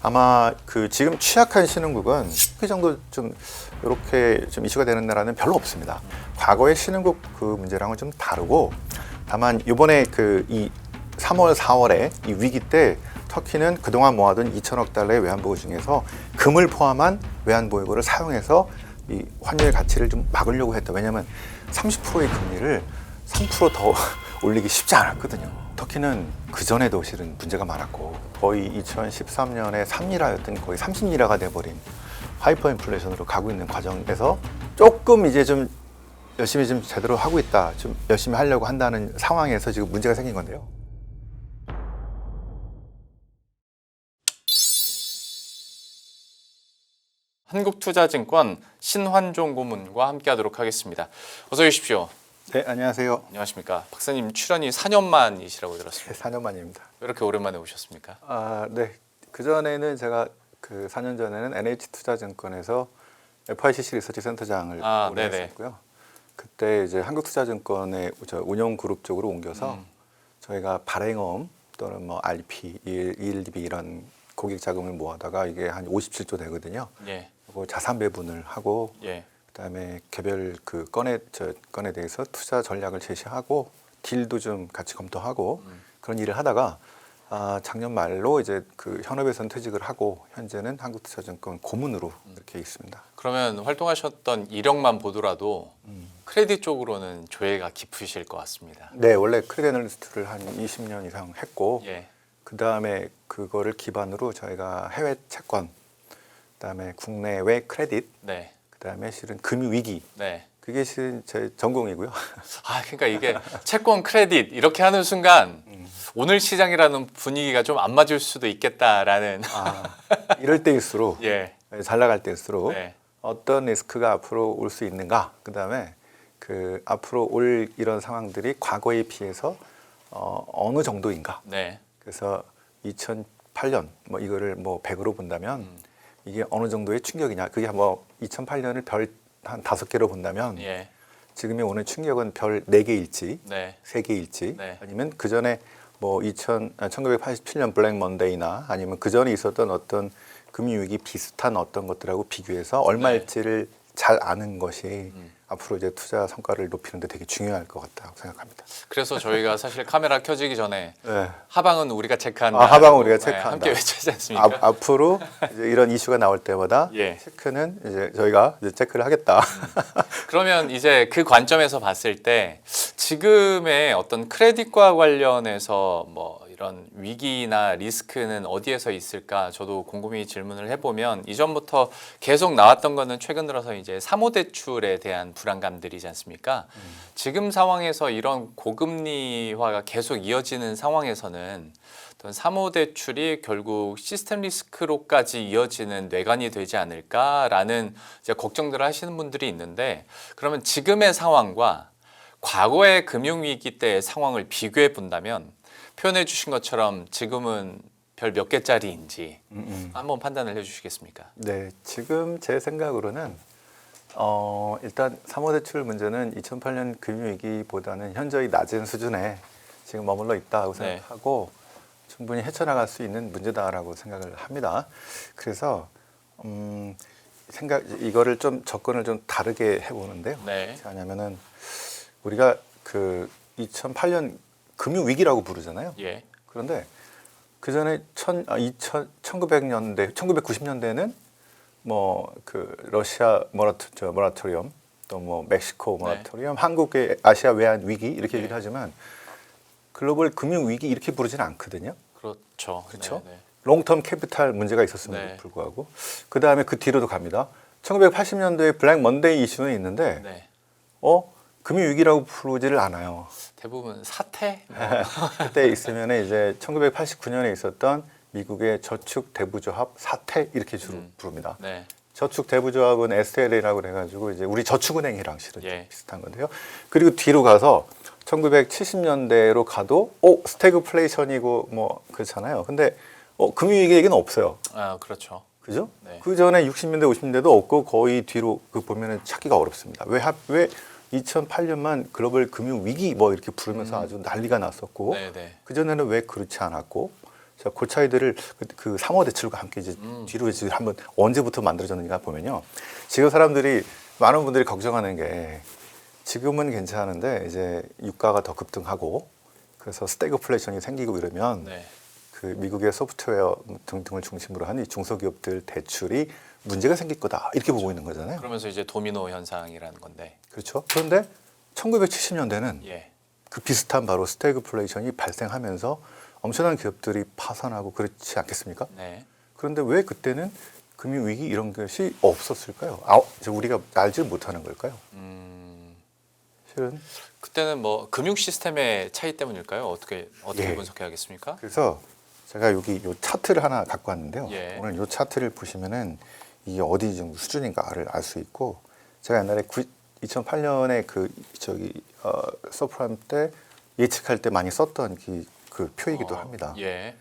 아마 그 지금 취약한 신흥국은 그 정도 좀 이렇게 좀 이슈가 되는 나라는 별로 없습니다. 과거의 신흥국 그 문제랑은 좀 다르고, 다만 이번에 그 이 3월, 4월에 이 위기 때 터키는 그동안 모아둔 2천억 달러의 외환보유 중에서 금을 포함한 외환보유고를 사용해서 이 환율 가치를 좀 막으려고 했다. 왜냐하면 30%의 금리를 3% 더 올리기 쉽지 않았거든요. 터키는 그 전에도 실은 문제가 많았고, 거의 2013년에 3리라였던 거의 30리라가 돼버린 하이퍼 인플레이션으로 가고 있는 과정에서 조금 이제 좀 열심히 좀 제대로 하고 있다, 좀 열심히 하려고 한다는 상황에서 지금 문제가 생긴 건데요. 한국투자증권 신환종 고문과 함께하도록 하겠습니다. 어서 오십시오. 네, 안녕하세요. 안녕하십니까. 박사님 출연이 4년 만이시라고 들었습니다. 4년 만입니다. 왜 이렇게 오랜만에 오셨습니까? 네. 그 전에는 제가 그 4년 전에는 NH투자증권에서 FICC 리서치 센터장을 오래 했었고요. 그때 이제 한국투자증권의 운영 그룹 쪽으로 옮겨서 저희가 발행엄 또는 뭐 RP, ELDB 이런 고객 자금을 모아다가 이게 한 57조 되거든요. 예. 그리고 자산 배분을 하고, 예. 그다음에 개별 그 건에 대해서 투자 전략을 제시하고 딜도 좀 같이 검토하고 그런 일을 하다가 작년 말로 이제 그 현업에선 퇴직을 하고 현재는 한국투자증권 고문으로 이렇게 있습니다. 그러면 활동하셨던 이력만 보더라도 크레딧 쪽으로는 조예가 깊으실 것 같습니다. 네, 원래 크레딧 애널리스트를 한 20년 이상 했고, 예. 그다음에 그거를 기반으로 저희가 해외 채권, 그다음에 국내외 크레딧, 네. 그다음에 실은 금융 위기, 네. 그게 실은 제 전공이고요. 그러니까 이게 채권 크레딧 이렇게 하는 순간 오늘 시장이라는 분위기가 좀 안 맞을 수도 있겠다라는. 이럴 때일수록 예. 잘 나갈 때일수록 네. 어떤 리스크가 앞으로 올 수 있는가, 그다음에 그 앞으로 올 이런 상황들이 과거에 비해서 어느 정도인가. 네. 그래서 2008년 뭐 이거를 뭐 100으로 본다면 이게 어느 정도의 충격이냐. 그게 뭐 2008년을 별 한 5개로 본다면 예. 지금의 오늘 충격은 별 4개일지, 네. 3개일지, 네. 아니면 그 전에 뭐 1987년 블랙 먼데이나 아니면 그 전에 있었던 어떤 금융위기 비슷한 어떤 것들하고 비교해서 얼마일지를 잘 아는 것이 앞으로 이제 투자 성과를 높이는 데 되게 중요할 것 같다고 생각합니다. 그래서 저희가 사실 카메라 켜지기 전에 네. 하방은 우리가 체크한다. 하방은 우리가 체크한다. 함께 외치지 않습니까? 앞으로 이제 이런 이슈가 나올 때마다 예. 체크는 이제 저희가 이제 체크를 하겠다. 그러면 이제 그 관점에서 봤을 때 지금의 어떤 크레딧과 관련해서 뭐 이런 위기나 리스크는 어디에서 있을까 저도 곰곰이 질문을 해보면 이전부터 계속 나왔던 거는 최근 들어서 이제 사모대출에 대한 불안감들이지 않습니까? 지금 상황에서 이런 고금리화가 계속 이어지는 상황에서는 어떤 사모대출이 결국 시스템 리스크로까지 이어지는 뇌관이 되지 않을까라는 이제 걱정들을 하시는 분들이 있는데, 그러면 지금의 상황과 과거의 금융위기 때의 상황을 비교해 본다면 표현해 주신 것처럼 지금은 별 몇 개짜리인지 한번 판단을 해 주시겠습니까? 네, 지금 제 생각으로는 일단 사모대출 문제는 2008년 금융위기보다는 현저히 낮은 수준에 지금 머물러 있다고 생각하고 충분히 헤쳐나갈 수 있는 문제다라고 생각을 합니다. 그래서 이거를 좀 접근을 좀 다르게 해보는데요. 네. 왜냐하면은 우리가 그 2008년 금융위기라고 부르잖아요. 예. 그런데 그 전에 1900년대, 1990년대는 뭐 그 러시아 모라토리엄, 또 뭐 멕시코 모라토리엄, 한국의 아시아 외환 위기 이렇게 얘기를 하지만 글로벌 금융 위기 이렇게 부르지는 않거든요. 그렇죠. 그렇죠. 네. 롱텀 캐피탈 문제가 있었음에도 불구하고 그 다음에 그 뒤로도 갑니다. 1980년도에 블랙 먼데이 이슈는 있는데 금융 위기라고 부르지를 않아요. 대부분 사태? 그때 있으면 이제 1989년에 있었던 미국의 저축 대부조합 사태 이렇게 주로 부릅니다. 네. 저축 대부조합은 SLA라고 해가지고 이제 우리 저축은행이랑 실은 비슷한 건데요. 그리고 뒤로 가서 1970년대로 가도 스태그플레이션이고 뭐 그렇잖아요. 근데 금융위기 얘기는 없어요. 그렇죠. 그죠? 네. 그 전에 60년대, 50년대도 없고 거의 뒤로 그 보면은 찾기가 어렵습니다. 왜 2008년만 글로벌 금융 위기 뭐 이렇게 부르면서 아주 난리가 났었고 네네. 그 전에는 왜 그렇지 않았고 자, 그 차이들을 그 3호 대출과 함께 이제 뒤로 이제 한번 언제부터 만들어졌는가 보면요. 지금 사람들이 많은 분들이 걱정하는 게 지금은 괜찮은데 이제 유가가 더 급등하고 그래서 스태그플레이션이 생기고 이러면 네. 그 미국의 소프트웨어 등등을 중심으로 한 이 중소기업들 대출이 문제가 생길 거다 이렇게 보고 있는 거잖아요. 그러면서 이제 도미노 현상이라는 건데. 그렇죠. 그런데 1970년대는 예. 그 비슷한 바로 스태그플레이션이 발생하면서 엄청난 기업들이 파산하고 그렇지 않겠습니까? 네. 그런데 왜 그때는 금융위기 이런 것이 없었을까요? 이제 우리가 알지 못하는 걸까요? 실은 그때는 뭐 금융 시스템의 차이 때문일까요? 어떻게 예. 분석해야겠습니까? 그래서 제가 여기 요 차트를 하나 갖고 왔는데요. 예. 오늘 요 차트를 보시면은 이게 어디 정도 수준인가를 알 수 있고 제가 옛날에 2008년에 그 서프라임 때 예측할 때 많이 썼던 그 표이기도 합니다. 예.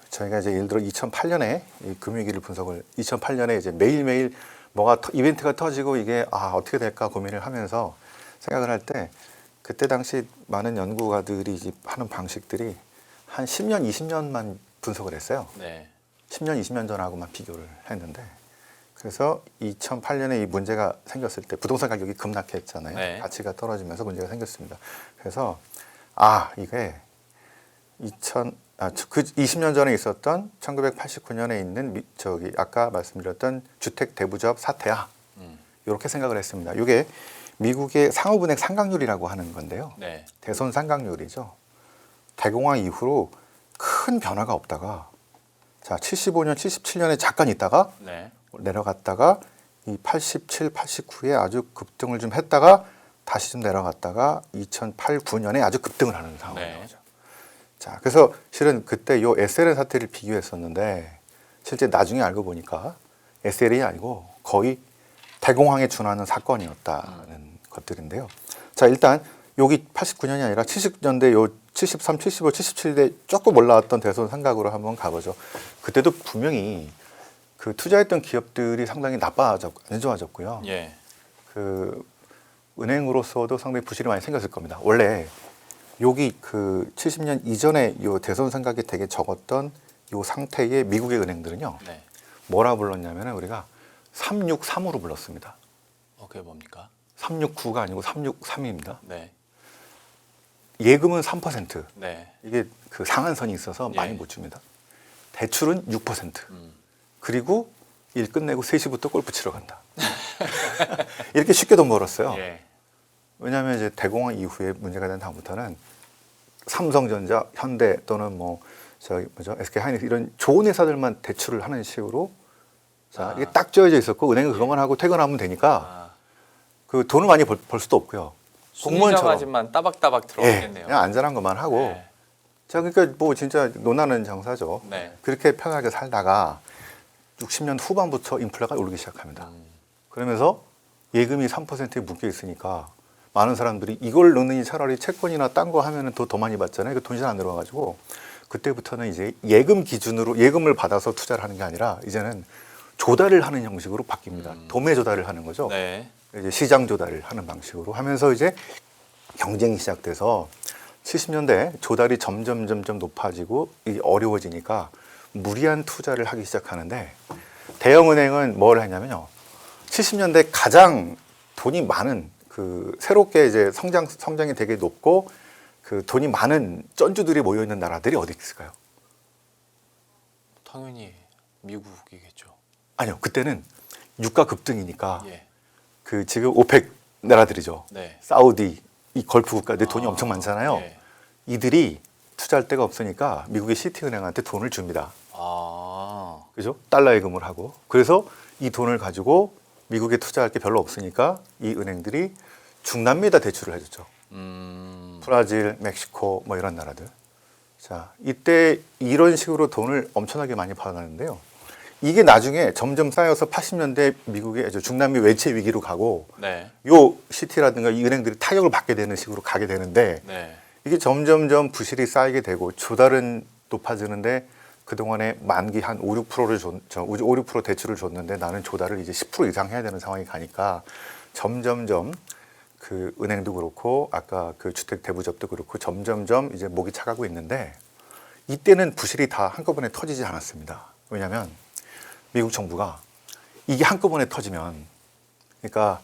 저희가 이제 예를 들어 2008년에 이 금융위기를 2008년에 이제 매일매일 뭐가 이벤트가 터지고 이게 어떻게 될까 고민을 하면서 생각을 할 때 그때 당시 많은 연구가들이 이제 하는 방식들이 한 10년, 20년만 분석을 했어요. 네. 10년, 20년 전하고만 비교를 했는데 그래서 2008년에 이 문제가 생겼을 때 부동산 가격이 급락했잖아요. 네. 가치가 떨어지면서 문제가 생겼습니다. 그래서 이게 그 20년 전에 있었던 1989년에 있는 아까 말씀드렸던 주택 대부조합 사태야. 이렇게 생각을 했습니다. 이게 미국의 상업은행 상각률이라고 하는 건데요. 네. 대선 상각률이죠. 대공황 이후로 큰 변화가 없다가 75년, 77년에 잠깐 있다가 네. 내려갔다가 이 87, 89에 아주 급등을 좀 했다가 다시 좀 내려갔다가 2008, 9년에 아주 급등을 하는 상황인 네. 거죠. 자, 그래서 실은 그때 요 SLN 사태를 비교했었는데 실제 나중에 알고 보니까 SL이 아니고 거의 대공황에 준하는 사건이었다는 것들인데요. 자, 일단 여기 89년이 아니라 70년대 요 73, 75, 77대 조금 올라왔던 대선 상각으로 한번 가보죠. 그때도 분명히 그 투자했던 기업들이 상당히 안 좋아졌고요. 예. 그 은행으로서도 상당히 부실이 많이 생겼을 겁니다. 원래 여기 그 70년 이전에 요 대선 상각이 되게 적었던 요 상태의 미국의 은행들은요. 네. 뭐라 불렀냐면은 우리가 363으로 불렀습니다. 그게 뭡니까? 369가 아니고 363입니다. 네. 예금은 3%. 네. 이게 그 상한선이 있어서 많이 예. 못 줍니다. 대출은 6%. 음. 그리고 일 끝내고 3시부터 골프 치러 간다. 이렇게 쉽게 돈 벌었어요. 예. 왜냐하면 이제 대공황 이후에 문제가 된 다음부터는 삼성전자, 현대 또는 SK 하이닉스 이런 좋은 회사들만 대출을 하는 식으로 이게 딱 쪼여져 있었고 은행은 그것만 하고 퇴근하면 되니까 그 돈을 많이 벌 수도 없고요. 공무원처럼 따박따박 들어오겠네요. 그냥 안전한 것만 하고 네. 그러니까 뭐 진짜 논하는 장사죠. 네. 그렇게 편하게 살다가 60년 후반부터 인플레가 오르기 시작합니다. 그러면서 예금이 3%에 묶여 있으니까 많은 사람들이 이걸 넣느니 차라리 채권이나 딴 거 하면은 더 많이 받잖아요. 그 돈이 잘 안 들어가가지고 그때부터는 이제 예금 기준으로 예금을 받아서 투자를 하는 게 아니라 이제는 조달을 하는 형식으로 바뀝니다. 도매 조달을 하는 거죠. 네. 이제 시장 조달을 하는 방식으로 하면서 이제 경쟁이 시작돼서 70년대 조달이 점점 높아지고 어려워지니까 무리한 투자를 하기 시작하는데 대형은행은 뭘 했냐면요. 70년대 가장 돈이 많은 그 새롭게 이제 성장이 되게 높고 그 돈이 많은 쩐주들이 모여 있는 나라들이 어디 있을까요? 당연히 미국이겠죠. 아니요, 그때는 유가 급등이니까 예. 그 지금 오펙 나라들이죠. 네. 사우디, 이 걸프 국가들 돈이 엄청 많잖아요. 예. 이들이 투자할 데가 없으니까 미국의 시티은행한테 돈을 줍니다. 그죠? 달러 예금을 하고. 그래서 이 돈을 가지고 미국에 투자할 게 별로 없으니까 이 은행들이 중남미에다 대출을 해줬죠. 브라질, 멕시코 뭐 이런 나라들. 자, 이때 이런 식으로 돈을 엄청나게 많이 받아가는데요. 이게 나중에 점점 쌓여서 80년대 미국의 중남미 외채 위기로 가고 네. 요 시티라든가 이 은행들이 타격을 받게 되는 식으로 가게 되는데 네. 이게 점점점 부실이 쌓이게 되고 조달은 높아지는데 그동안에 만기 한 5, 6%를 5, 6% 대출을 줬는데 나는 조달을 이제 10% 이상 해야 되는 상황이 가니까 점점점 그 은행도 그렇고 아까 그 주택 대부업도 그렇고 점점점 이제 목이 차가고 있는데 이때는 부실이 다 한꺼번에 터지지 않았습니다. 왜냐하면 미국 정부가 이게 한꺼번에 터지면, 그러니까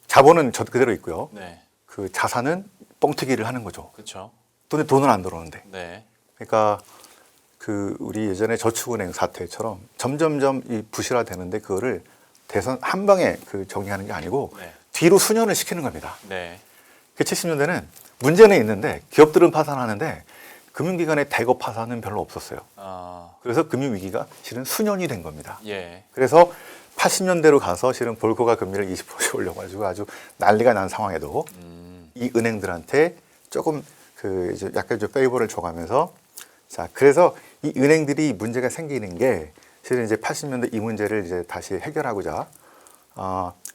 자본은 저 그대로 있고요. 네. 그 자산은 뻥튀기를 하는 거죠. 그렇죠. 돈은 안 들어오는데. 네. 그러니까 그 우리 예전에 저축은행 사태처럼 점점점 이 부실화되는데 그거를 대선 한 방에 그 정리하는 게 아니고 네. 뒤로 수년을 시키는 겁니다. 네. 그 70년대는 문제는 있는데 기업들은 파산하는데 금융기관의 대거 파산은 별로 없었어요. 그래서 금융위기가 실은 수년이 된 겁니다. 예. 그래서 80년대로 가서 실은 볼코가 금리를 20%씩 올려가지고 아주 난리가 난 상황에도 이 은행들한테 조금 그 이제 약간 좀 페이버를 줘가면서, 자, 그래서 이 은행들이 문제가 생기는 게 실은 이제 80년대 이 문제를 이제 다시 해결하고자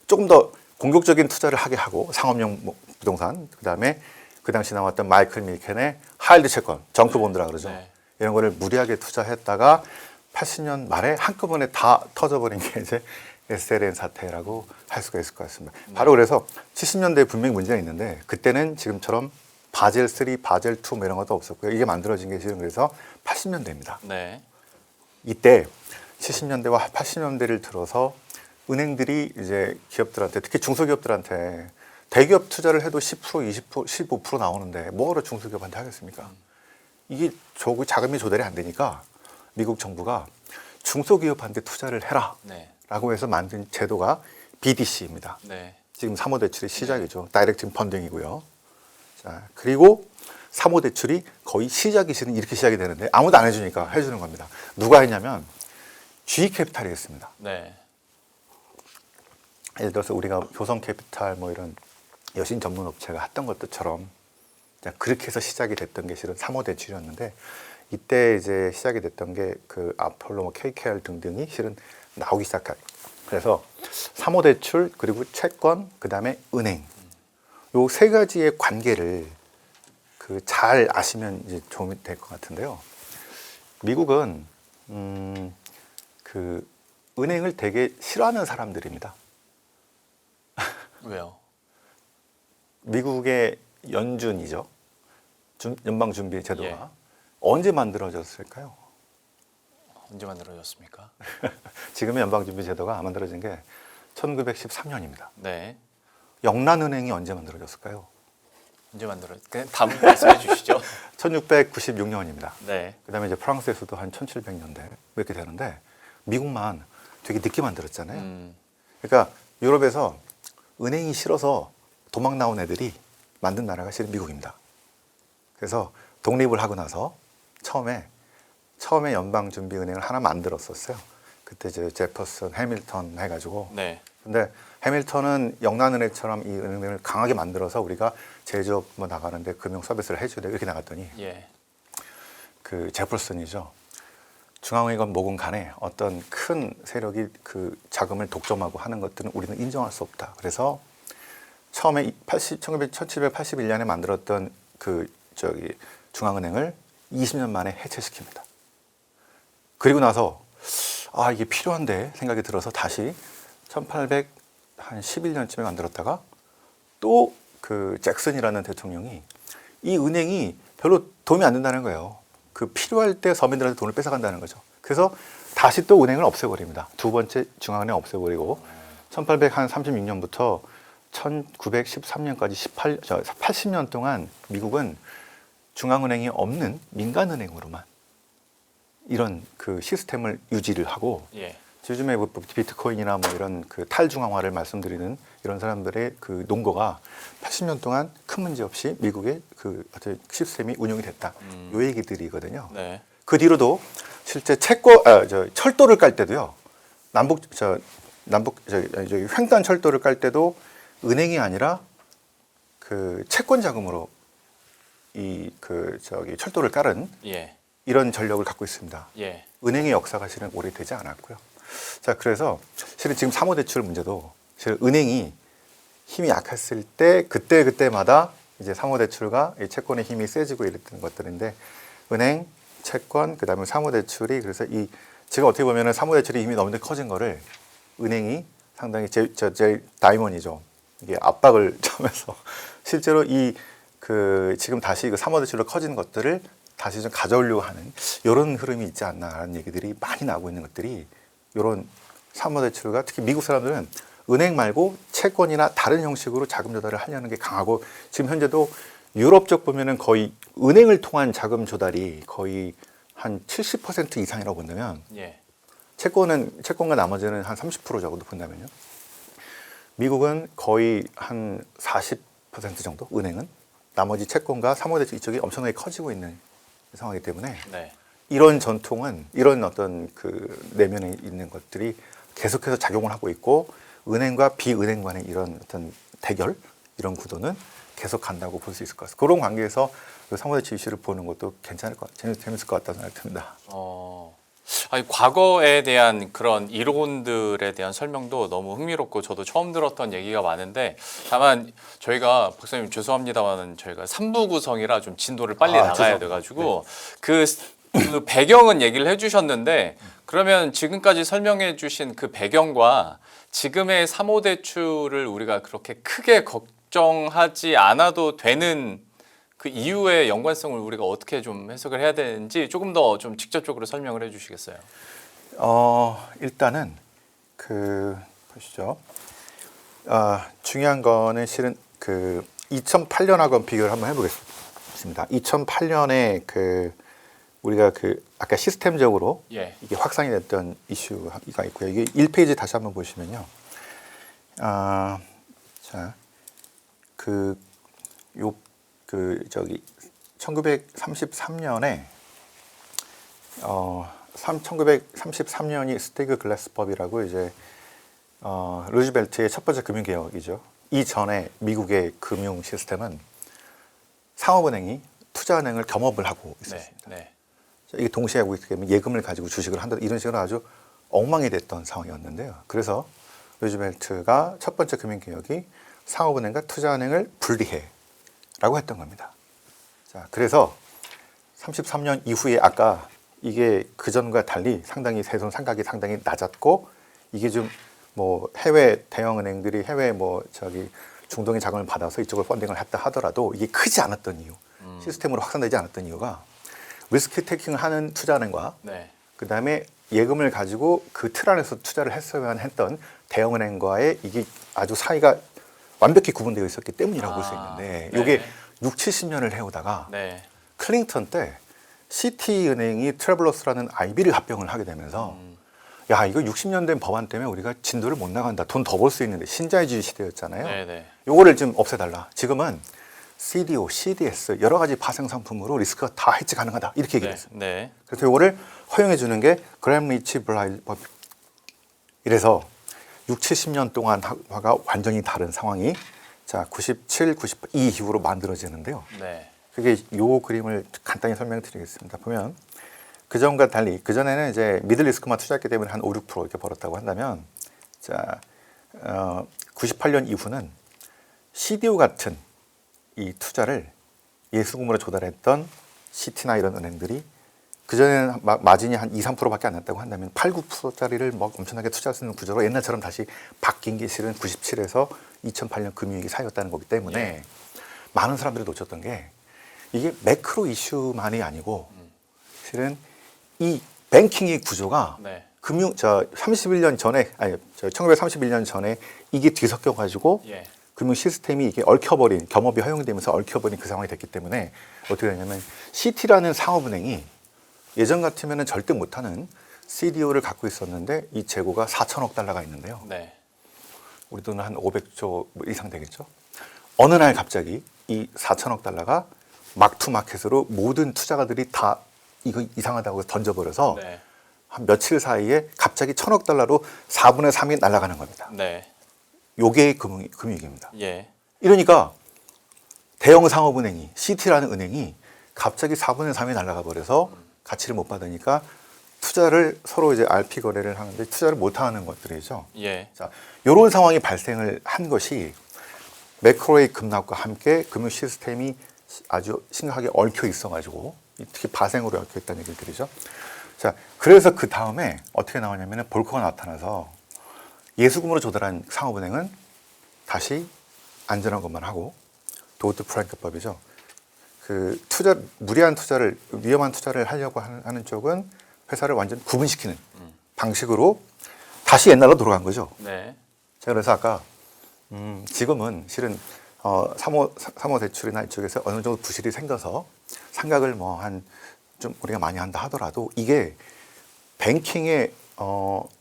조금 더 공격적인 투자를 하게 하고 상업용 부동산, 그다음에 그 당시 나왔던 마이클 밀켄의 하일드 채권, 정크 본드라 그러죠. 네. 이런 거를 무리하게 투자했다가 80년 말에 한꺼번에 다 터져버린 게 이제 SLN 사태라고 할 수가 있을 것 같습니다. 바로 그래서 70년대에 분명히 문제가 있는데 그때는 지금처럼 바젤 3, 바젤 2 뭐 이런 것도 없었고요. 이게 만들어진 게 지금 그래서 80년대입니다. 네. 이때 70년대와 80년대를 들어서 은행들이 이제 기업들한테, 특히 중소기업들한테 대기업 투자를 해도 10%, 20%, 15% 나오는데 뭐하러 중소기업한테 하겠습니까? 이게 자금이 조달이 안 되니까 미국 정부가 중소기업한테 투자를 해라 네. 라고 해서 만든 제도가 BDC입니다. 네. 지금 3호 대출의 시작이죠. 다이렉트 펀딩이고요. 자, 그리고 3호 대출이 거의 시작이 실은 이렇게 시작이 되는데 아무도 안 해주니까 해주는 겁니다. 누가 했냐면 G캐피탈이 했습니다. 네. 예를 들어서 우리가 교성캐피탈 뭐 이런 여신 전문 업체가 했던 것들처럼 그렇게 해서 시작이 됐던 게 실은 3호 대출이었는데, 이때 이제 시작이 됐던 게 그 아폴로, 뭐 KKR 등등이 실은 나오기 시작한. 그래서 3호 대출, 그리고 채권, 그 다음에 은행, 요 세 가지의 관계를 그 잘 아시면 이제 도움이 될 것 같은데요. 미국은 그 은행을 되게 싫어하는 사람들입니다. 왜요? 미국의 연준이죠. 연방준비제도가 예. 언제 만들어졌을까요? 언제 만들어졌습니까? 지금의 연방준비제도가 만들어진 게 1913년입니다. 네. 영란은행이 언제 만들어졌을까요? 언제 그냥 답 말씀해 주시죠. 1696년입니다. 네. 그다음에 이제 프랑스에서도 한 1700년대 이렇게 되는데 미국만 되게 늦게 만들었잖아요. 그러니까 유럽에서 은행이 싫어서 도망 나온 애들이 만든 나라가 실은 미국입니다. 그래서 독립을 하고 나서 처음에 연방준비은행을 하나 만들었었어요. 그때 이제 제퍼슨, 해밀턴 해가지고. 네. 근데 해밀턴은 영란은행처럼 이 은행을 강하게 만들어서 우리가 제조업 뭐 나가는데 금융 서비스를 해줘야 돼 이렇게 나갔더니 예. 그 제퍼슨이죠. 중앙은행이건 뭐건 간에 어떤 큰 세력이 그 자금을 독점하고 하는 것들은 우리는 인정할 수 없다. 그래서 처음에 1781년에 만들었던 그 중앙은행을 20년 만에 해체시킵니다. 그리고 나서 이게 필요한데 생각이 들어서 다시 1811년쯤에 만들었다가 또 그 잭슨이라는 대통령이 이 은행이 별로 도움이 안 된다는 거예요. 그 필요할 때 서민들한테 돈을 뺏어간다는 거죠. 그래서 다시 또 은행을 없애버립니다. 두 번째 중앙은행 없애버리고 1836년부터 1913년까지 80년 동안 미국은 중앙은행이 없는 민간은행으로만 이런 그 시스템을 유지를 하고, 예. 요즘에 뭐 비트코인이나 뭐 이런 그 탈중앙화를 말씀드리는 이런 사람들의 그 논거가 80년 동안 큰 문제 없이 미국의 그 어떤 시스템이 운영이 됐다. 요 얘기들이거든요. 네. 그 뒤로도 실제 철도를 깔 때도요. 횡단 철도를 깔 때도 은행이 아니라 그 채권 자금으로 철도를 깔은 예. 이런 전력을 갖고 있습니다. 예. 은행의 역사가 실은 오래되지 않았고요. 자, 그래서 실은 지금 3호 대출 문제도 실은 은행이 힘이 약했을 때 그때마다 이제 3호 대출과 이 채권의 힘이 세지고 이랬던 것들인데, 은행, 채권, 그다음에 3호 대출이, 그래서 제가 어떻게 보면은 3호 대출이 힘이 너무 커진 거를 은행이 상당히 제 다이몬이죠. 이게 압박을 하면서 실제로 지금 다시 그 3호 대출로 커진 것들을 다시 좀 가져오려고 하는 이런 흐름이 있지 않나라는 얘기들이 많이 나오고 있는 것들이 이런 사모대출가 특히 미국 사람들은 은행 말고 채권이나 다른 형식으로 자금 조달을 하려는 게 강하고 지금 현재도 유럽 쪽 보면은 거의 은행을 통한 자금 조달이 거의 한 70% 이상이라고 본다면 예. 채권과 나머지는 한 30% 정도 본다면요. 미국은 거의 한 40% 정도 은행은 나머지 채권과 사모대출 이쪽이 엄청나게 커지고 있는 상황이기 때문에 네. 이런 전통은 이런 어떤 그 내면에 있는 것들이 계속해서 작용을 하고 있고 은행과 비은행 간의 이런 어떤 대결 이런 구도는 계속 간다고 볼 수 있을 것 같습니다. 그런 관계에서 그 사모대출 이슈를 보는 것도 괜찮을 것 재밌을 것 같다는 생각이 듭니다. 아니, 과거에 대한 그런 이론들에 대한 설명도 너무 흥미롭고 저도 처음 들었던 얘기가 많은데 다만 저희가 박사님 죄송합니다만 저희가 3부 구성이라 좀 진도를 빨리 나가야 죄송합니다. 돼가지고 그 배경은 얘기를 해주셨는데 그러면 지금까지 설명해 주신 그 배경과 지금의 사모대출을 우리가 그렇게 크게 걱정하지 않아도 되는 그 이유의 연관성을 우리가 어떻게 좀 해석을 해야 되는지 조금 더 좀 직접적으로 설명을 해주시겠어요? 일단은 그 보시죠. 중요한 거는 실은 그 2008년하고 비교를 한번 해보겠습니다. 2008년에 그 우리가 그 아까 시스템적으로 예. 이게 확산이 됐던 이슈가 있고요. 이게 1페이지 다시 한번 보시면요. 자, 저기 1933년에 1933년이 스테그 글래스법이라고 이제 루즈벨트의 첫 번째 금융 개혁이죠. 이 전에 미국의 금융 시스템은 상업은행이 투자은행을 겸업을 하고 있었습니다. 네. 이게 동시에 하고 있기 때문에 예금을 가지고 주식을 한다 이런 식으로 아주 엉망이 됐던 상황이었는데요. 그래서 루즈벨트가 첫 번째 금융 개혁이 상업은행과 투자은행을 분리해라고 했던 겁니다. 자, 그래서 33년 이후에 아까 이게 그 전과 달리 상당히 세손 상각이 상당히 낮았고 이게 좀 뭐 해외 대형 은행들이 해외 뭐 저기 중동의 자금을 받아서 이쪽을 펀딩을 했다 하더라도 이게 크지 않았던 이유, 시스템으로 확산되지 않았던 이유가 리스크 테이킹을 하는 투자은행과 네. 그 다음에 예금을 가지고 그 틀 안에서 투자를 했어야만 했던 대형은행과의 이게 아주 사이가 완벽히 구분되어 있었기 때문이라고 볼 수 있는데 이게 네. 6, 70년을 해오다가 네. 클링턴 때 시티은행이 트래블러스라는 IB를 합병을 하게 되면서 야 이거 60년 된 법안 때문에 우리가 진도를 못 나간다. 돈 더 벌 수 있는데 신자유주의 시대였잖아요. 네. 요거를 좀 없애달라. 지금은 CDO, CDS 여러 가지 파생 상품으로 리스크가 다 해지 가능하다. 이렇게 얘기를 했어요. 네. 그래서 요거를 허용해 주는 게 그램리치 블라이 법. 이래서 6, 70년 동안과 완전히 다른 상황이 자 97, 98 이 이후로 만들어지는데요. 네. 그게 요 그림을 간단히 설명드리겠습니다. 보면 그 전과 달리 그 전에는 이제 미들 리스크만 투자했기 때문에 한 5, 6% 이렇게 벌었다고 한다면 자 98년 이후는 CDO 같은 이 투자를 예수금으로 조달했던 시티나 이런 은행들이 그전에는 마진이 한 2, 3%밖에 안 났다고 한다면 8, 9%짜리를 막 엄청나게 투자할 수 있는 구조로 옛날처럼 다시 바뀐 게 실은 97에서 2008년 금융위기 사이였다는 거기 때문에 예. 많은 사람들이 놓쳤던 게 이게 매크로 이슈만이 아니고 실은 이 뱅킹의 구조가 네. 31년 전에 아니 1931년 전에 이게 뒤섞여 가지고 예. 금융 시스템이 이게 얽혀버린 겸업이 허용되면서 얽혀버린 그 상황이 됐기 때문에 어떻게 되냐면 시티라는 상업은행이 예전 같으면 절대 못하는 CDO를 갖고 있었는데 이 재고가 4천억 달러가 있는데요. 네. 우리 돈은 한 500조 이상 되겠죠. 어느 날 갑자기 이 4천억 달러가 막투마켓으로 모든 투자가들이 다 이거 이상하다고 던져버려서 네. 한 며칠 사이에 갑자기 1,000억 달러로 4분의 3이 날아가는 겁니다. 네. 요게 금융위기입니다. 예. 이러니까 대형 상업은행이 시티라는 은행이 갑자기 4분의 3이 날아가 버려서 가치를 못 받으니까 투자를 서로 이제 RP 거래를 하는데 투자를 못 하는 것들이죠. 예. 자, 이런 상황이 발생을 한 것이 매크로의 급락과 함께 금융 시스템이 아주 심각하게 얽혀 있어가지고 특히 바생으로 얽혀 있다는 얘기를 드리죠. 자, 그래서 그 다음에 어떻게 나오냐면은 볼커가 나타나서 예수금으로 조달한 상업은행은 다시 안전한 것만 하고 도드 프랑크법이죠. 그 무리한 투자를 위험한 투자를 하려고 하는 쪽은 회사를 완전 구분시키는 방식으로 다시 옛날로 돌아간 거죠. 네. 제가 그래서 아까 지금은 실은 사모 대출이나 이쪽에서 어느 정도 부실이 생겨서 상각을 뭐 한 좀 우리가 많이 한다 하더라도 이게 뱅킹의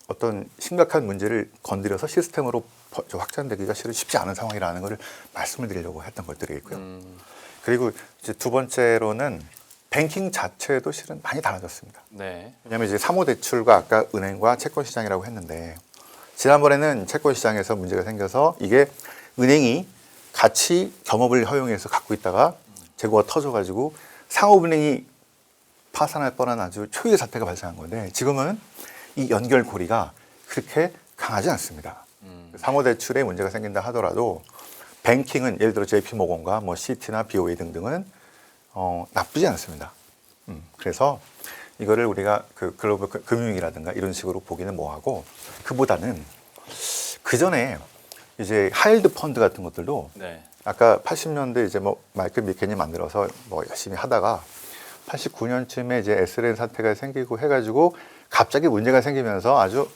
어떤 심각한 문제를 건드려서 시스템으로 확장되기가 실은 쉽지 않은 상황이라는 것을 말씀을 드리려고 했던 것들이고요. 그리고 이제 두 번째로는 뱅킹 자체도 실은 많이 달라졌습니다. 네. 왜냐하면 이제 사모 대출과 아까 은행과 채권 시장이라고 했는데 지난번에는 채권 시장에서 문제가 생겨서 이게 은행이 같이 겸업을 허용해서 갖고 있다가 재고가 터져가지고 상업은행이 파산할 뻔한 아주 초유의 사태가 발생한 건데 지금은 이 연결고리가 그렇게 강하지 않습니다. 사모대출에 문제가 생긴다 하더라도 뱅킹은 예를 들어 JP모건과 뭐 CT나 BOA 등등은 나쁘지 않습니다. 그래서 이거를 우리가 그 글로벌 금융위기라든가 이런 식으로 보기는 뭐하고 그보다는 그 전에 이제 하이힐드 펀드 같은 것들도 네. 아까 80년대 이제 뭐 마이클 미켄이 만들어서 뭐 열심히 하다가 89년쯤에 이제 SLN 사태가 생기고 해가지고 갑자기 문제가 생기면서 아주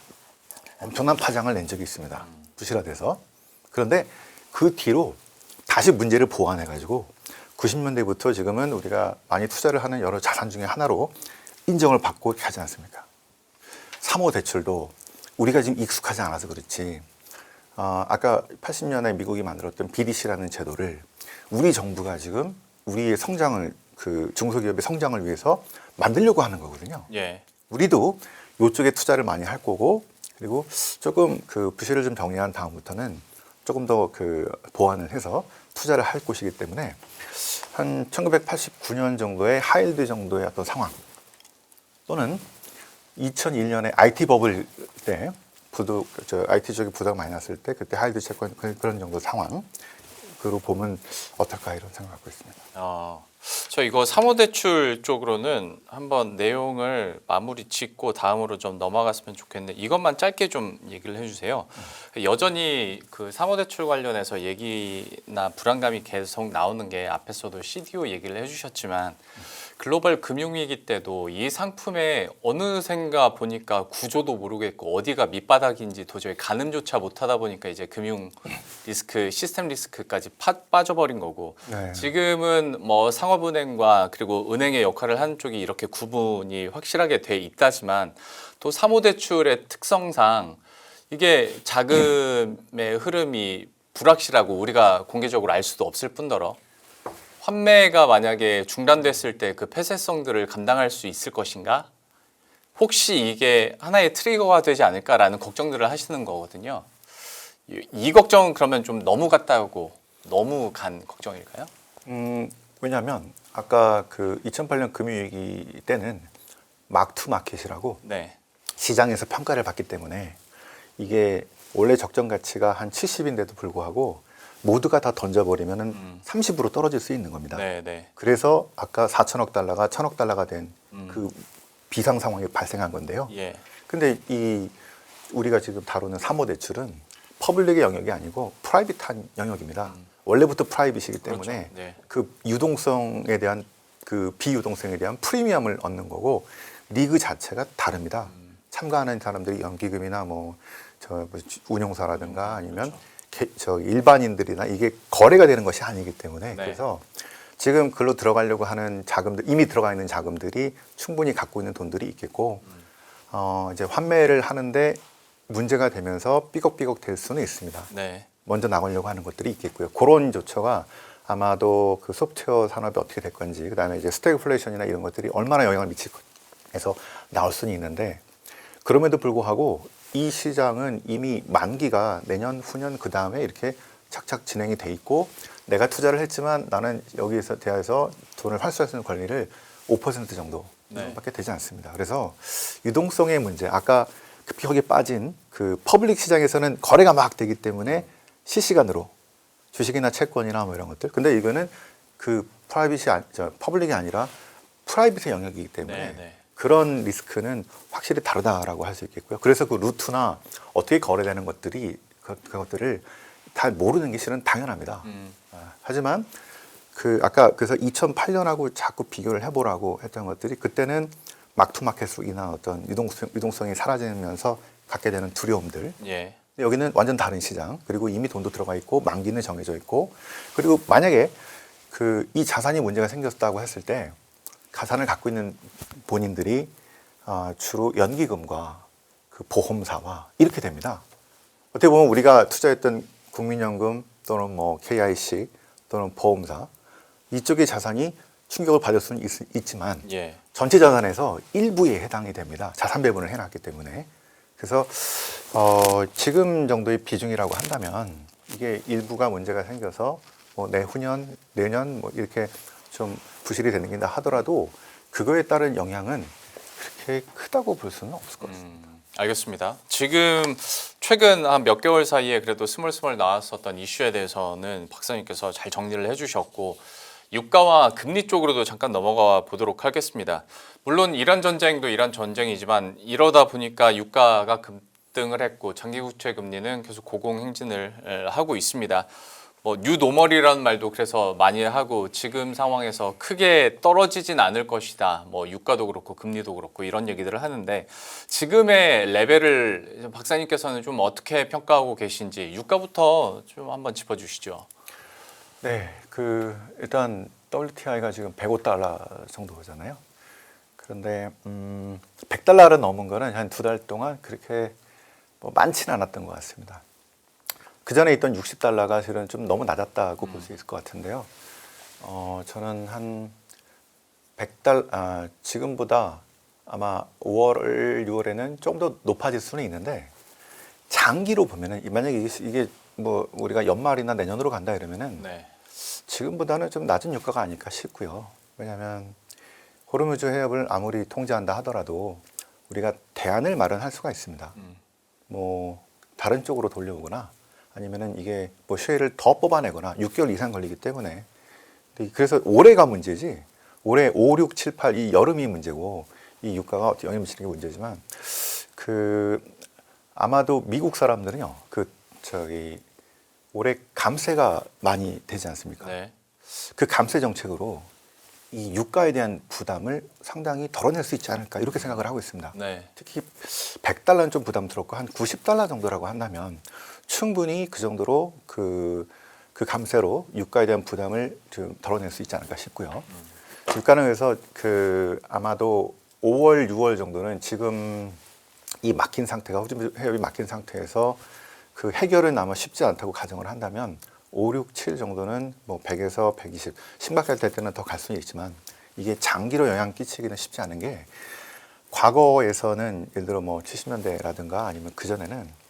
엄청난 파장을 낸 적이 있습니다. 부실화돼서. 그런데 그 뒤로 다시 문제를 보완해가지고 90년대부터 지금은 우리가 많이 투자를 하는 여러 자산 중에 하나로 인정을 받고 이렇게 하지 않습니까? 사모대출도 우리가 지금 익숙하지 않아서 그렇지 아까 80년에 미국이 만들었던 BDC라는 제도를 우리 정부가 지금 우리의 성장을 그 중소기업의 성장을 위해서 만들려고 하는 거거든요. 예. 우리도 이쪽에 투자를 많이 할 거고 그리고 조금 그 부실을 좀 정리한 다음부터는 조금 더 그 보완을 해서 투자를 할 곳이기 때문에 한 1989년 정도의 하이힐드 정도의 어떤 상황 또는 2001년에 IT 버블 때 IT 쪽에 부담 많이 났을 때 그때 하이힐드 채권 그런 정도 상황으로 보면 어떨까 이런 생각을 갖고 있습니다. 저 이거 사모대출 쪽으로는 한번 내용을 마무리 짓고 다음으로 좀 넘어갔으면 좋겠는데 이것만 짧게 좀 얘기를 해주세요. 여전히 그 사모대출 관련해서 얘기나 불안감이 계속 나오는 게 앞에서도 CDO 얘기를 해주셨지만 글로벌 금융위기 때도 이 상품의 어느샌가 보니까 구조도 모르겠고 어디가 밑바닥인지 도저히 가늠조차 못하다 보니까 이제 금융 리스크, 시스템 리스크까지 빠져버린 거고 네. 지금은 뭐 상업은행과 그리고 은행의 역할을 하는 쪽이 이렇게 구분이 확실하게 돼 있다지만 또 사모대출의 특성상 이게 자금의 흐름이 불확실하고 우리가 공개적으로 알 수도 없을 뿐더러 환매가 만약에 중단됐을 때 그 폐쇄성들을 감당할 수 있을 것인가? 혹시 이게 하나의 트리거가 되지 않을까라는 걱정들을 하시는 거거든요. 이 걱정은 그러면 좀 너무 같다고 너무 간 걱정일까요? 왜냐하면 아까 그 2008년 금융위기 때는 마크 투 마켓이라고 네. 시장에서 평가를 받기 때문에 이게 원래 적정 가치가 한 70인데도 불구하고 모두가 다 던져버리면 30으로 떨어질 수 있는 겁니다. 네, 네. 그래서 아까 4천억 달러가 1,000억 달러가 된 그 비상 상황이 발생한 건데요. 예. 근데 이 우리가 지금 다루는 사모대출은 퍼블릭의 영역이 아니고 프라이빗한 영역입니다. 원래부터 프라이빗이기 때문에 그렇죠. 네. 그 유동성에 대한 그 비유동성에 대한 프리미엄을 얻는 거고 리그 자체가 다릅니다. 참가하는 사람들이 연기금이나 뭐 운용사라든가 아니면 일반인들이나 이게 거래가 되는 것이 아니기 때문에 네. 그래서 지금 글로 들어가려고 하는 자금들 이미 들어가 있는 자금들이 충분히 갖고 있는 돈들이 있겠고 이제 환매를 하는데 문제가 되면서 삐걱삐걱 될 수는 있습니다. 네. 먼저 나가려고 하는 것들이 있겠고요. 그런 조처가 아마도 그 소프트웨어 산업이 어떻게 될 건지 그다음에 이제 스태그플레이션이나 이런 것들이 얼마나 영향을 미칠 해서 나올 수는 있는데 그럼에도 불구하고 이 시장은 이미 만기가 내년 후년 그 다음에 이렇게 착착 진행이 돼 있고 내가 투자를 했지만 나는 여기에서 대해서 돈을 활수할 수 있는 권리를 5% 정도 네. 밖에 되지 않습니다. 그래서 유동성의 문제 아까 급격하게 빠진 그 퍼블릭 시장에서는 거래가 막 되기 때문에 실시간으로 주식이나 채권이나 뭐 이런 것들 근데 이거는 그 퍼블릭이 아니라 프라이빗의 영역이기 때문에 네, 네. 그런 리스크는 확실히 다르다라고 할 수 있겠고요. 그래서 그 루트나 어떻게 거래되는 것들이 그것들을 다 모르는 게 실은 당연합니다. 하지만 그 아까 그래서 2008년하고 자꾸 비교를 해보라고 했던 것들이 그때는 막투마켓으로 인한 어떤 유동성이 사라지면서 갖게 되는 두려움들. 예. 여기는 완전 다른 시장. 그리고 이미 돈도 들어가 있고 만기는 정해져 있고 그리고 만약에 그 이 자산이 문제가 생겼다고 했을 때 자산을 갖고 있는 본인들이 주로 연기금과 그 보험사와 이렇게 됩니다. 어떻게 보면 우리가 투자했던 국민연금 또는 뭐 KIC 또는 보험사 이쪽의 자산이 충격을 받을 수는 있지만 예. 전체 자산에서 일부에 해당이 됩니다. 자산 배분을 해놨기 때문에. 그래서 지금 정도의 비중이라고 한다면 이게 일부가 문제가 생겨서 뭐 내후년, 내년 뭐 이렇게 좀 부실이 되는 게 하더라도 그거에 따른 영향은 그렇게 크다고 볼 수는 없을 것 같습니다. 알겠습니다. 지금 최근 한 몇 개월 사이에 그래도 스멀스멀 나왔었던 이슈에 대해서는 박사님께서 잘 정리를 해주셨고 유가와 금리 쪽으로도 잠깐 넘어가 보도록 하겠습니다. 물론 이란 전쟁도 이란 전쟁이지만 이러다 보니까 유가가 급등을 했고 장기국채 금리는 계속 고공행진을 하고 있습니다. 뭐 뉴노멀이라는 말도 그래서 많이 하고 지금 상황에서 크게 떨어지진 않을 것이다. 뭐 유가도 그렇고 금리도 그렇고 이런 얘기들을 하는데 지금의 레벨을 박사님께서는 좀 어떻게 평가하고 계신지 유가부터 좀 한번 짚어주시죠. 네, 그 일단 WTI가 지금 105달러 정도잖아요. 그런데 100달러를 넘은 거는 한 2달 동안 그렇게 뭐 많지는 않았던 것 같습니다. 그 전에 있던 60달러가 실은 좀 너무 낮았다고 볼 수 있을 것 같은데요. 저는 한 100달러, 지금보다 아마 5월, 6월에는 좀 더 높아질 수는 있는데 장기로 보면은 만약에 이게 뭐 우리가 연말이나 내년으로 간다 이러면은 네. 지금보다는 좀 낮은 유가가 아닐까 싶고요. 왜냐하면 호르무즈 해협을 아무리 통제한다 하더라도 우리가 대안을 마련할 수가 있습니다. 뭐 다른 쪽으로 돌려오거나 아니면은 이게 뭐 쉐일을 더 뽑아내거나 6개월 이상 걸리기 때문에 그래서 올해가 문제지 올해 5, 6, 7, 8 이 여름이 문제고 이 유가가 어떻게 영향을 미치는 게 문제지만 그 아마도 미국 사람들은요 올해 감세가 많이 되지 않습니까? 네. 그 감세 정책으로 이 유가에 대한 부담을 상당히 덜어낼 수 있지 않을까 이렇게 생각을 하고 있습니다. 네. 특히 100달러는 좀 부담스럽고 한 90달러 정도라고 한다면 충분히 그 정도로 그 감세로 유가에 대한 부담을 좀 덜어낼 수 있지 않을까 싶고요. 유가는 그래서 그 아마도 5월, 6월 정도는 지금 이 막힌 상태가 호주머니 해협이 막힌 상태에서 그 해결은 아마 쉽지 않다고 가정을 한다면 5, 6, 7 정도는 뭐 100에서 120 심각할 때는 더 갈 수는 있지만 이게 장기로 영향 끼치기는 쉽지 않은 게 과거에서는 예를 들어 뭐 70년대라든가 아니면 그전에는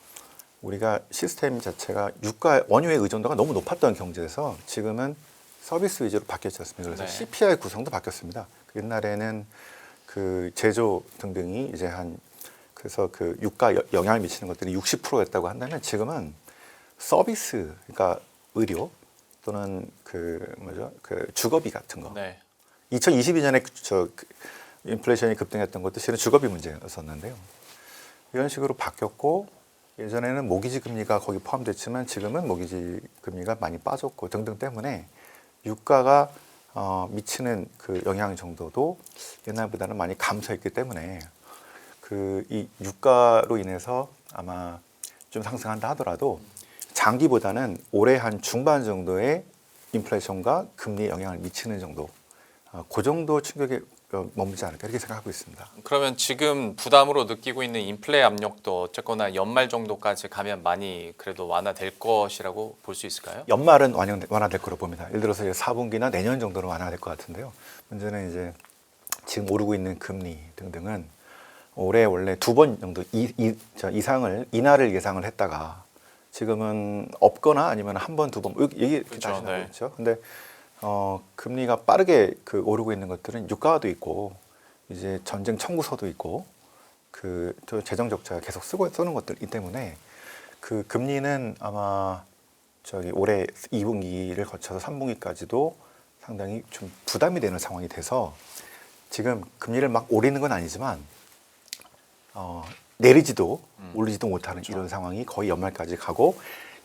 우리가 시스템 자체가 유가 원유의 의존도가 너무 높았던 경제에서 지금은 서비스 위주로 바뀌었지 않습니까? 그래서 네. CPI 구성도 바뀌었습니다. 옛날에는 그 제조 등등이 이제 그래서 그 유가 영향을 미치는 것들이 60%였다고 한다면 지금은 서비스, 그러니까 의료 또는 그 주거비 같은 거. 네. 2022년에 인플레이션이 급등했던 것도 실은 주거비 문제였었는데요. 이런 식으로 바뀌었고 예전에는 모기지 금리가 거기 포함됐지만 지금은 모기지 금리가 많이 빠졌고 등등 때문에 유가가 미치는 그 영향 정도도 옛날보다는 많이 감소했기 때문에 그 이 유가로 인해서 아마 좀 상승한다 하더라도 장기보다는 올해 한 중반 정도의 인플레이션과 금리에 영향을 미치는 정도, 그 정도 충격에 머물지 않을까 이렇게 생각하고 있습니다. 그러면 지금 부담으로 느끼고 있는 인플레 압력도 어쨌거나 연말 정도까지 가면 많이 그래도 완화될 것이라고 볼 수 있을까요? 연말은 완화될 거로 봅니다. 예를 들어서 4분기나 내년 정도는 완화될 것 같은데요. 문제는 이제 지금 오르고 있는 금리 등등은 올해 원래 2번 정도 인하를 예상을 했다가 지금은 없거나 아니면 한 번, 두 번 이게 그렇죠, 다시 나오고 네. 있죠. 근데 금리가 빠르게 그 오르고 있는 것들은 유가도 있고 이제 전쟁 청구서도 있고 또 재정 적자가 계속 쓰는 것들이기 때문에 그 금리는 아마 올해 2분기를 거쳐서 3분기까지도 상당히 좀 부담이 되는 상황이 돼서 지금 금리를 막 올리는 건 아니지만 내리지도 올리지도 못하는 이런 상황이 거의 연말까지 가고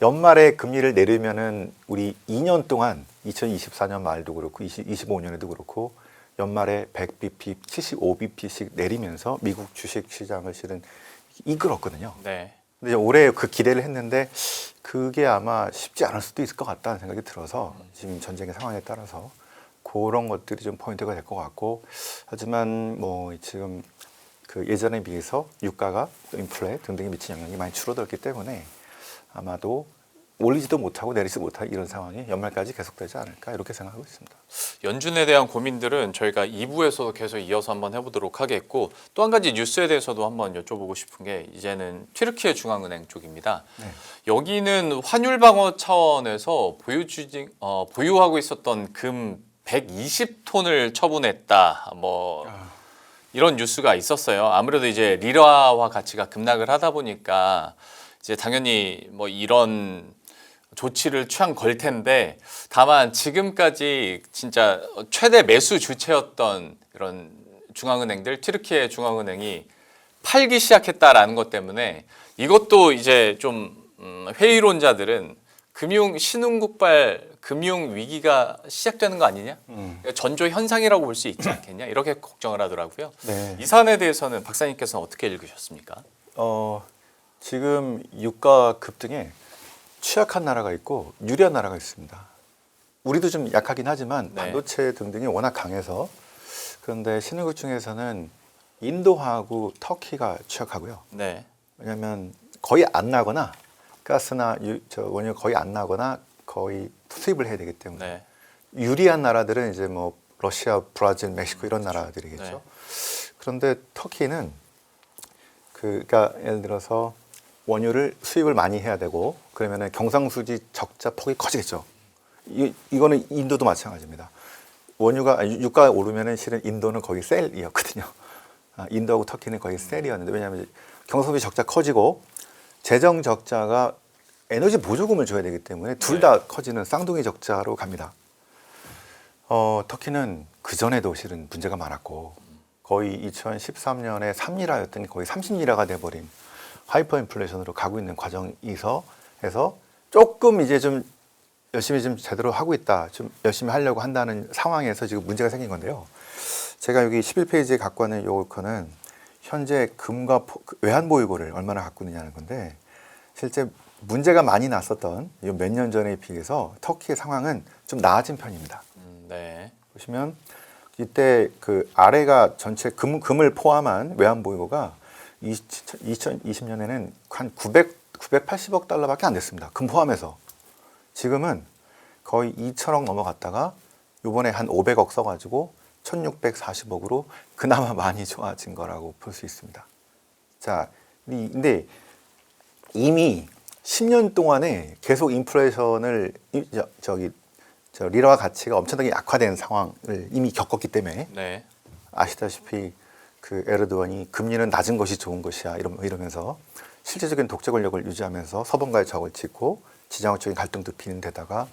연말에 금리를 내리면은 우리 2년 동안 2024년 말도 그렇고 2025년에도 그렇고 연말에 100bp, 75bp씩 내리면서 미국 주식 시장을 실은 이끌었거든요. 네. 근데 올해 그 기대를 했는데 그게 아마 쉽지 않을 수도 있을 것 같다는 생각이 들어서 지금 전쟁의 상황에 따라서 그런 것들이 좀 포인트가 될 것 같고 하지만 뭐 지금 그 예전에 비해서 유가가 또 인플레 등등이 미친 영향이 많이 줄어들었기 때문에 아마도 올리지도 못하고 내리지도 못하고 이런 상황이 연말까지 계속되지 않을까 이렇게 생각하고 있습니다. 연준에 대한 고민들은 저희가 2부에서도 계속 이어서 한번 해보도록 하겠고 또 한 가지 뉴스에 대해서도 한번 여쭤보고 싶은 게 이제는 튀르키예 중앙은행 쪽입니다. 네. 여기는 환율 방어 차원에서 보유하고 있었던 금 120톤을 처분했다. 뭐 이런 뉴스가 있었어요. 아무래도 이제 리라화 가치가 급락을 하다 보니까 이제 당연히 뭐 이런 조치를 취한 걸 텐데 다만 지금까지 진짜 최대 매수 주체였던 이런 중앙은행들 튀르키예 중앙은행이 팔기 시작했다라는 것 때문에 이것도 이제 좀 회의론자들은 신흥국발 금융 위기가 시작되는 거 아니냐? 전조 현상이라고 볼 수 있지 않겠냐? 이렇게 걱정을 하더라고요. 네. 이 사안에 대해서는 박사님께서는 어떻게 읽으셨습니까? 지금 유가 급등에 취약한 나라가 있고 유리한 나라가 있습니다. 우리도 좀 약하긴 하지만 네. 반도체 등등이 워낙 강해서 그런데 신흥국 중에서는 인도하고 터키가 취약하고요. 네. 왜냐하면 거의 안 나거나 가스나 원유 거의 안 나거나 거의 수입을 해야 되기 때문에 네. 유리한 나라들은 이제 뭐 러시아, 브라질, 멕시코 이런 나라들이겠죠. 네. 그런데 터키는 그러니까 예를 들어서 원유를 수입을 많이 해야 되고 그러면은 경상수지 적자 폭이 커지겠죠. 이거는 인도도 마찬가지입니다. 유가가 오르면은 실은 인도는 거의 셀이었거든요. 인도하고 터키는 거의 셀이었는데 왜냐하면 경상수지 적자 커지고 재정 적자가 에너지 보조금을 줘야 되기 때문에 둘 다 커지는 쌍둥이 적자로 갑니다. 터키는 그 전에도 실은 문제가 많았고 거의 2013년에 3리라였더니 거의 30리라가 돼버린 하이퍼 인플레이션으로 가고 있는 과정에서 해서 조금 이제 좀 열심히 좀 제대로 하고 있다, 좀 열심히 하려고 한다는 상황에서 지금 문제가 생긴 건데요. 제가 여기 11페이지에 갖고 왔는 요거는 현재 금과 외환보유고를 얼마나 갖고 있느냐는 건데 실제 문제가 많이 났었던 몇 년 전에 비해서 터키의 상황은 좀 나아진 편입니다. 네. 보시면 이때 그 아래가 전체 금을 포함한 외환보유고가 2020년에는 한 980억 달러밖에 안 됐습니다. 금 포함해서. 지금은 거의 2천억 넘어갔다가 이번에 한 500억 써가지고 1640억으로 그나마 많이 좋아진 거라고 볼 수 있습니다. 자, 근데 이미 10년 동안에 계속 인플레이션을 리라화 가치가 엄청나게 약화된 상황을 이미 겪었기 때문에 네. 아시다시피 그 에르도안이 금리는 낮은 것이 좋은 것이야 이러면서 실제적인 독재 권력을 유지하면서 서방과의 적을 짓고 지정학적인 갈등도 피는 데다가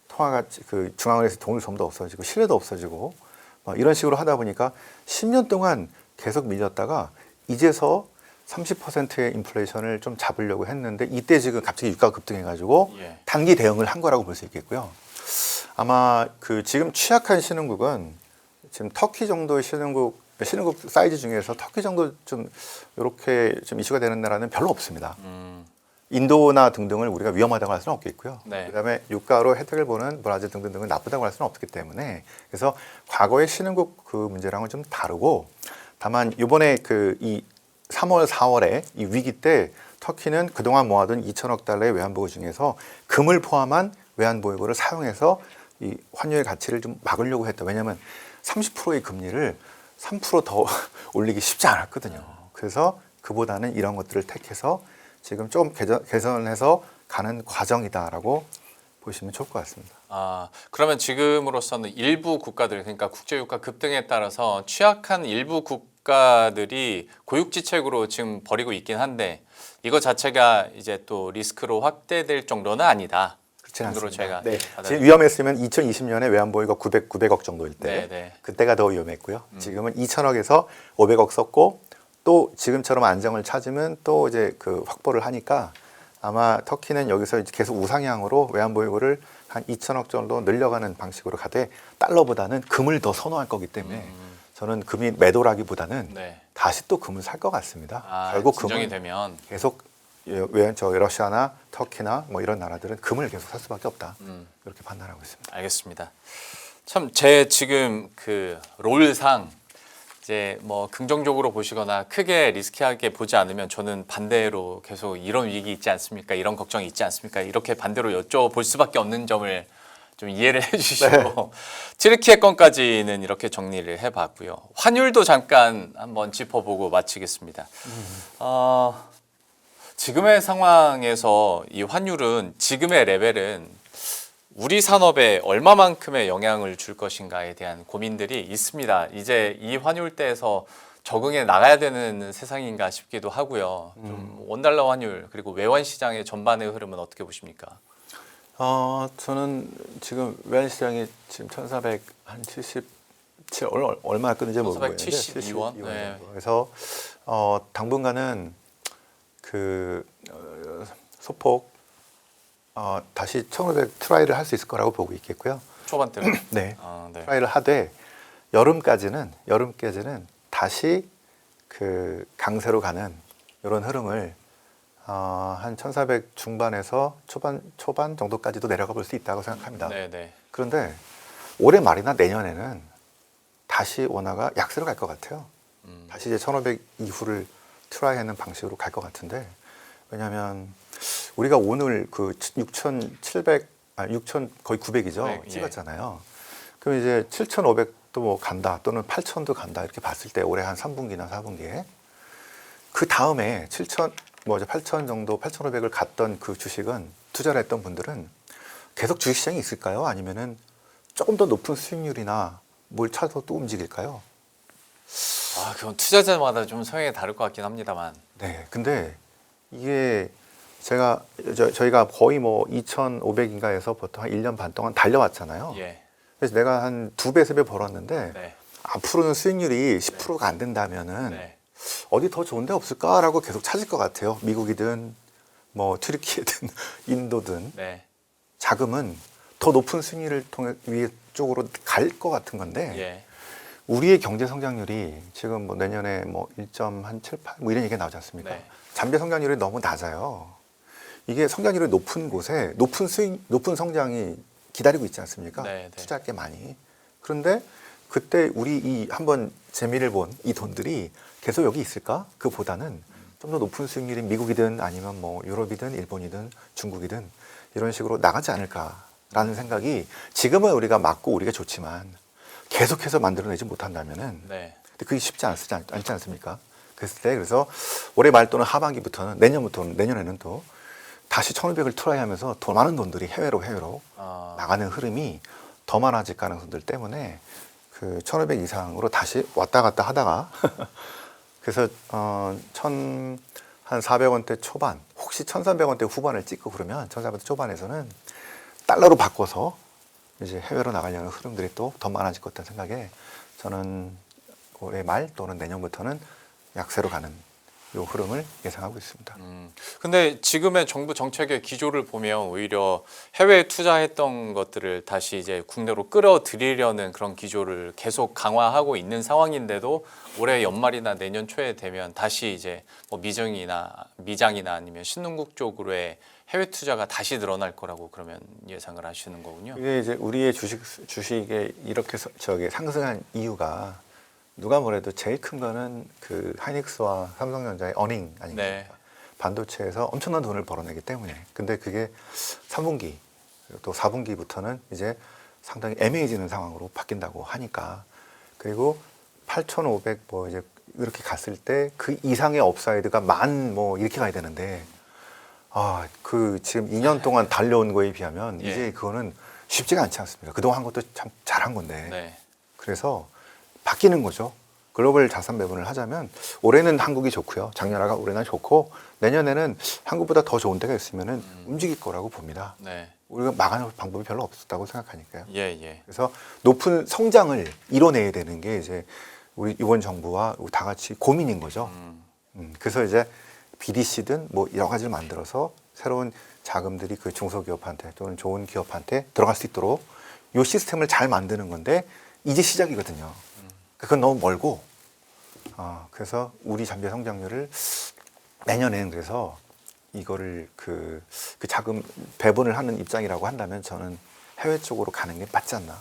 통화가 그 중앙은행에서 돈을 좀 더 없어지고 신뢰도 없어지고 이런 식으로 하다 보니까 10년 동안 계속 밀렸다가 이제서 30%의 인플레이션을 좀 잡으려고 했는데 이때 지금 갑자기 유가가 급등해가지고 단기 대응을 한 거라고 볼 수 있겠고요. 아마 그 지금 취약한 신흥국은 지금 터키 정도의 신흥국 사이즈 중에서 터키 정도 좀 이렇게 좀 이슈가 되는 나라는 별로 없습니다. 인도나 등등을 우리가 위험하다고 할 수는 없겠고요. 네. 그다음에 유가로 혜택을 보는 브라질 등등은 나쁘다고 할 수는 없기 때문에 그래서 과거의 신흥국 그 문제랑은 좀 다르고 다만 이번에 그 이 3월, 4월에 이 위기 때 터키는 그동안 모아둔 2천억 달러의 외환보유 중에서 금을 포함한 외환보유고를 사용해서 이 환율의 가치를 좀 막으려고 했다. 왜냐하면 30%의 금리를 3% 더 올리기 쉽지 않았거든요. 그래서 그보다는 이런 것들을 택해서 지금 좀 개선해서 가는 과정이다라고 보시면 좋을 것 같습니다. 그러면 지금으로서는 일부 국가들 그러니까 국제유가 급등에 따라서 취약한 일부 국가들이 고육지책으로 지금 벌이고 있긴 한데 이거 자체가 이제 또 리스크로 확대될 정도는 아니다. 그렇지 않습니다. 제가 네. 지금 위험했으면 2020년에 외환보유가 900억 정도일 때 네. 그때가 더 위험했고요. 지금은 2천억에서 500억 썼고 또 지금처럼 안정을 찾으면 또 이제 그 확보를 하니까 아마 터키는 여기서 이제 계속 우상향으로 외환보유고를 한 2천억 정도 늘려가는 방식으로 가되 달러보다는 금을 더 선호할 거기 때문에 저는 금이 매도라기보다는 네. 다시 또 금을 살 것 같습니다. 아, 결국 진정이 금은 되면 계속 저 러시아나 터키나 뭐 이런 나라들은 금을 계속 살 수밖에 없다. 이렇게 판단하고 있습니다. 알겠습니다. 참 제 지금 그 롤상 이제 뭐 긍정적으로 보시거나 크게 리스키하게 보지 않으면 저는 반대로 계속 이런 위기 있지 않습니까? 이런 걱정이 있지 않습니까? 이렇게 반대로 여쭤볼 수밖에 없는 점을 좀 이해를 해주시고 네. 튀르키예 건까지는 이렇게 정리를 해봤고요. 환율도 잠깐 한번 짚어보고 마치겠습니다. 지금의 상황에서 이 환율은 지금의 레벨은 우리 산업에 얼마만큼의 영향을 줄 것인가에 대한 고민들이 있습니다. 이제 이 환율대에서 적응해 나가야 되는 세상인가 싶기도 하고요. 좀 원달러 환율 그리고 외환 시장의 전반의 흐름은 어떻게 보십니까? 저는 지금 외환 시장이 지금 1,477 얼마 끊는지 모르겠는데 1,472원. 네. 정도. 그래서 당분간은 그 소폭 다시 1,500 트라이를 할 수 있을 거라고 보고 있겠고요. 초반대로. 네. 네. 트라이를 하되 여름까지는 다시 그 강세로 가는 이런 흐름을 한 1,400 중반에서 초반 정도까지도 내려가 볼 수 있다고 생각합니다. 네. 그런데 올해 말이나 내년에는 다시 원화가 약세로 갈 것 같아요. 다시 이제 1,500 이후를 트라이하는 방식으로 갈 것 같은데 왜냐하면 우리가 오늘 그 6,700, 6,000 거의 900이죠. 네, 예. 찍었잖아요. 그럼 이제 7,500도 뭐 간다 또는 8,000도 간다 이렇게 봤을 때 올해 한 3분기나 4분기에 그 다음에 7,000 뭐 이제 8,000 정도 8,500을 갔던 그 주식은 투자를 했던 분들은 계속 주식시장이 있을까요? 아니면은 조금 더 높은 수익률이나 뭘 찾아서 또 움직일까요? 그건 투자자마다 좀 성향이 다를 것 같긴 합니다만. 네, 근데 이게 저희가 거의 뭐 2,500인가 해서 보통 한 1년 반 동안 달려왔잖아요. 예. 그래서 내가 한 2배, 3배 벌었는데 네. 앞으로는 수익률이 10%가 안 된다면은 네. 어디 더 좋은 데 없을까라고 계속 찾을 것 같아요. 미국이든 뭐 튀르키예든 인도든 네. 자금은 더 높은 수익률을 통해 위에 쪽으로 갈 것 같은 건데 예. 우리의 경제 성장률이 지금 뭐 내년에 뭐 1.78 뭐 이런 얘기가 나오지 않습니까? 네. 잠재 성장률이 너무 낮아요. 이게 성장률이 높은 곳에 높은 성장이 기다리고 있지 않습니까? 네. 투자할 게 많이. 그런데 그때 우리 이 한번 재미를 본 이 돈들이 계속 여기 있을까? 그보다는 좀 더 높은 수익률인 미국이든 아니면 뭐 유럽이든 일본이든 중국이든 이런 식으로 나가지 않을까라는 생각이 지금은 우리가 맞고 우리가 좋지만 계속해서 만들어내지 못한다면은 네. 근데 그게 쉽지 않지 않습니까? 그래서 올해 말 또는 하반기부터는 내년에는 또 다시 1,500을 트라이하면서 더 많은 돈들이 해외로 나가는 흐름이 더 많아질 가능성들 때문에 그 1,500 이상으로 다시 왔다 갔다 하다가 그래서 한 400원대 초반 혹시 1,300원대 후반을 찍고 그러면 1,400원대 초반에서는 달러로 바꿔서 이제 해외로 나가려는 흐름들이 또 더 많아질 것 같다는 생각에 저는 올해 말 또는 내년부터는 약세로 가는 이 흐름을 예상하고 있습니다. 근데 지금의 정부 정책의 기조를 보면 오히려 해외에 투자했던 것들을 다시 이제 국내로 끌어들이려는 그런 기조를 계속 강화하고 있는 상황인데도 올해 연말이나 내년 초에 되면 다시 이제 뭐 미장이나 아니면 신흥국 쪽으로의 해외 투자가 다시 늘어날 거라고 그러면 예상을 하시는 거군요. 이게 이제 우리의 주식에 이렇게 상승한 이유가 누가 뭐래도 제일 큰 거는 그 하이닉스와 삼성전자의 어닝 아닙니까? 네. 반도체에서 엄청난 돈을 벌어내기 때문에. 근데 그게 3분기 또 4분기부터는 이제 상당히 애매해지는 상황으로 바뀐다고 하니까 그리고 8,500 뭐 이제 이렇게 갔을 때 그 이상의 업사이드가 뭐 이렇게 가야 되는데 그 지금 2년 동안 달려온 거에 비하면 예. 이제 그거는 쉽지가 않지 않습니까? 그동안 한 것도 참 잘한 건데. 네. 그래서 바뀌는 거죠. 글로벌 자산 배분을 하자면 올해는 한국이 좋고요. 작년하고 올해는 좋고 내년에는 한국보다 더 좋은 데가 있으면 움직일 거라고 봅니다. 네. 우리가 막아낼 방법이 별로 없었다고 생각하니까요. 예. 그래서 높은 성장을 이뤄내야 되는 게 이제 우리 이번 정부와 다 같이 고민인 거죠. 그래서 이제 BDC든 뭐 여러 가지를 만들어서 새로운 자금들이 그 중소기업한테 또는 좋은 기업한테 들어갈 수 있도록 이 시스템을 잘 만드는 건데 이제 시작이거든요. 그건 너무 멀고 그래서 우리 잠재 성장률을 내년에는 그래서 이거를 그 자금 배분을 하는 입장이라고 한다면 저는 해외 쪽으로 가는 게 맞지 않나.